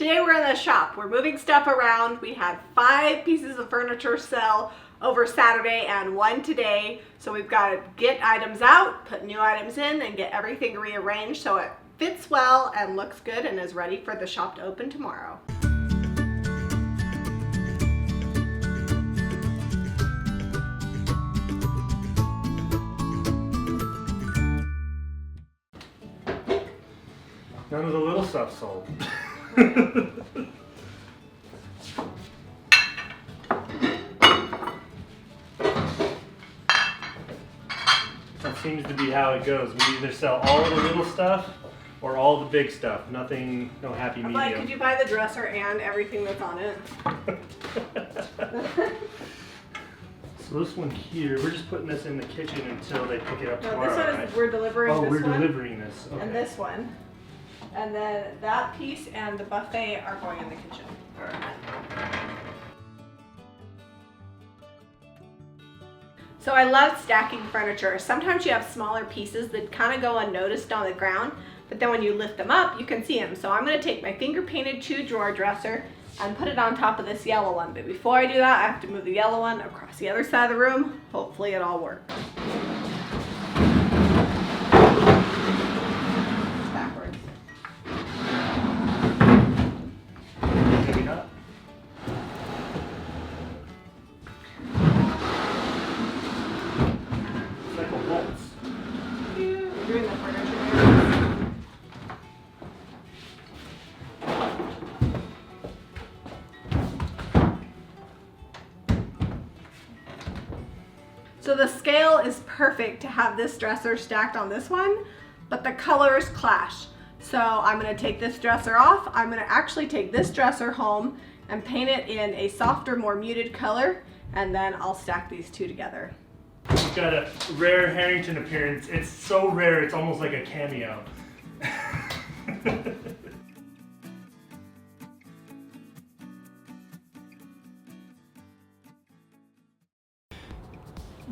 Today we're in the shop. We're moving stuff around. We had 5 pieces of furniture sell over Saturday and 1 today. So we've got to get items out, put new items in, and get everything rearranged so it fits well and looks good and is ready for the shop to open tomorrow. None of the little stuff sold. That seems to be how it goes. We either sell all the little stuff or all the big stuff. Nothing, no happy medium. Like, could you buy the dresser and everything that's on it? So this one here, we're just putting this in the kitchen until they pick it up tomorrow. This one is, right? we're delivering Oh, this we're one. delivering this. Okay. And this one. And then that piece and the buffet are going in the kitchen. So I love stacking furniture. Sometimes you have smaller pieces that kind of go unnoticed on the ground, but then when you lift them up, you can see them. So I'm going to take my finger painted 2-drawer dresser and put it on top of this yellow one. But before I do that, I have to move the yellow one across the other side of the room. Hopefully it all works. Backwards. Maybe not. It's like a waltz. We're doing the furniture. So the scale is perfect to have this dresser stacked on this one, but the colors clash. So I'm going to take this dresser off. I'm going to actually take this dresser home and paint it in a softer, more muted color, and then I'll stack these two together. We've got a rare Harrington appearance. It's so rare, it's almost like a cameo.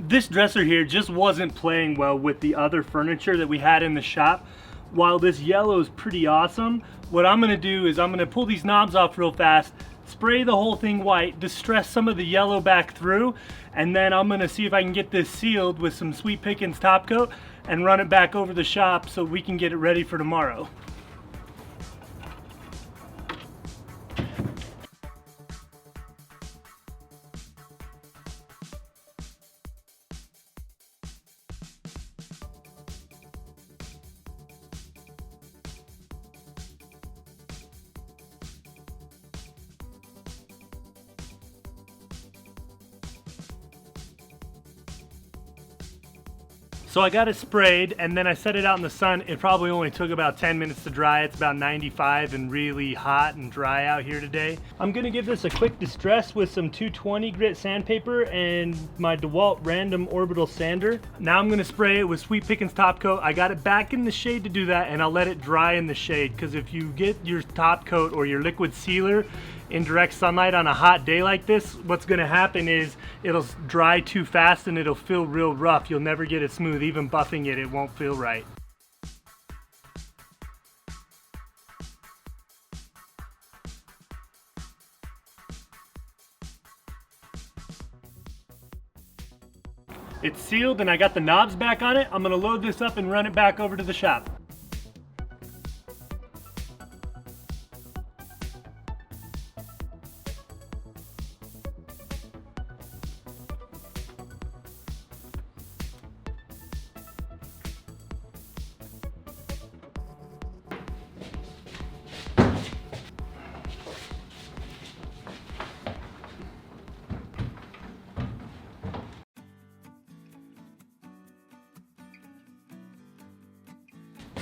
This dresser here just wasn't playing well with the other furniture that we had in the shop. While this yellow is pretty awesome, what I'm gonna do is I'm gonna pull these knobs off real fast, spray the whole thing white, distress some of the yellow back through, and then I'm gonna see if I can get this sealed with some Sweet Pickins top coat and run it back over the shop so we can get it ready for tomorrow. So I got it sprayed and then I set it out in the sun. It probably only took about 10 minutes to dry. It's about 95 and really hot and dry out here today. I'm gonna give this a quick distress with some 220 grit sandpaper and my DeWalt random orbital sander. Now I'm gonna spray it with Sweet Pickins top coat. I got it back in the shade to do that, and I'll let it dry in the shade, because if you get your top coat or your liquid sealer in direct sunlight on a hot day like this, what's gonna happen is it'll dry too fast and it'll feel real rough. You'll never get it smooth. Even buffing it, it won't feel right. It's sealed and I got the knobs back on it. I'm gonna load this up and run it back over to the shop.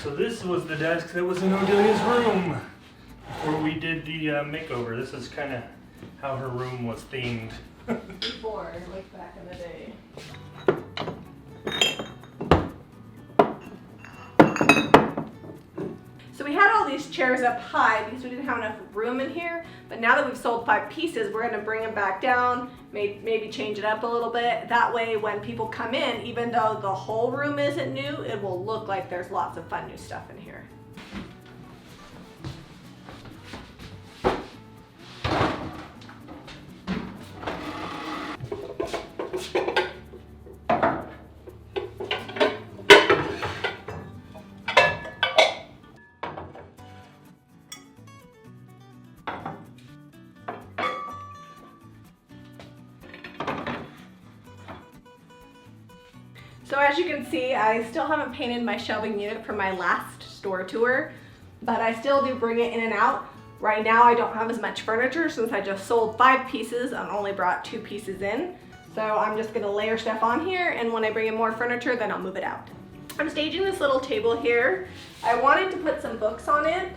So this was the desk that was in Odelia's room before we did the makeover. This is kind of how her room was themed. Before, like back in the day. So we had all these chairs up high because we didn't have enough room in here, but now that we've sold 5 pieces, we're gonna bring them back down, maybe change it up a little bit. That way when people come in, even though the whole room isn't new, it will look like there's lots of fun new stuff in here. So as you can see, I still haven't painted my shelving unit from my last store tour, but I still do bring it in and out. Right now I don't have as much furniture since I just sold 5 pieces and only brought 2 pieces in. So I'm just gonna layer stuff on here, and when I bring in more furniture, then I'll move it out. I'm staging this little table here. I wanted to put some books on it.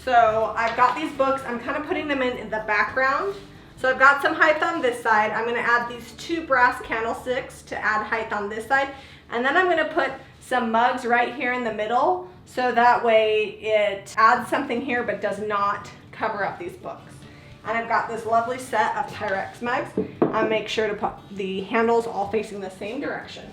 So I've got these books, I'm kind of putting them in the background. So I've got some height on this side. I'm gonna add these 2 brass candlesticks to add height on this side. And then I'm gonna put some mugs right here in the middle, so that way it adds something here but does not cover up these books. And I've got this lovely set of Pyrex mugs. I'll make sure to put the handles all facing the same direction.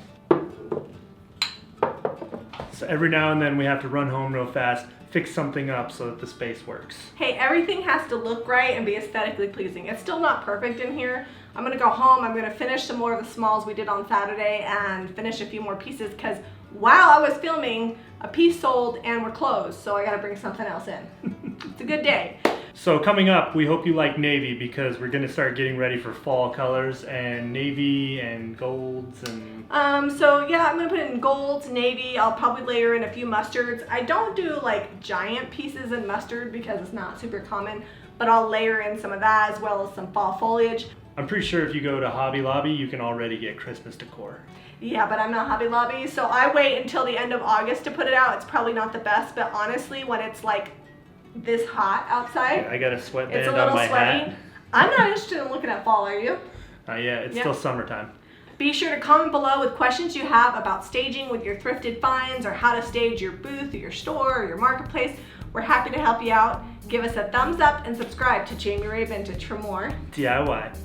So every now and then we have to run home real fast, fix something up so that the space works. Hey, everything has to look right and be aesthetically pleasing. It's still not perfect in here. I'm gonna go home, I'm gonna finish some more of the smalls we did on Saturday and finish a few more pieces, because while I was filming, a piece sold and we're closed, so I gotta bring something else in. It's a good day. So coming up, we hope you like navy, because we're gonna start getting ready for fall colors, and navy and golds and... So yeah, I'm gonna put it in golds, navy. I'll probably layer in a few mustards. I don't do like giant pieces in mustard because it's not super common, but I'll layer in some of that as well as some fall foliage. I'm pretty sure if you go to Hobby Lobby, you can already get Christmas decor. Yeah, but I'm not Hobby Lobby, so I wait until the end of August to put it out. It's probably not the best, but honestly, when it's like this hot outside, Yeah, I got a sweatband it's a on little my sweaty. hat. I'm not interested in looking at fall, are you? Yeah, it's still summertime. Be sure to comment below with questions you have about staging with your thrifted finds, or how to stage your booth or your store or your marketplace. We're happy to help you out. Give us a thumbs up and subscribe to Jami Ray Vintage for more DIY.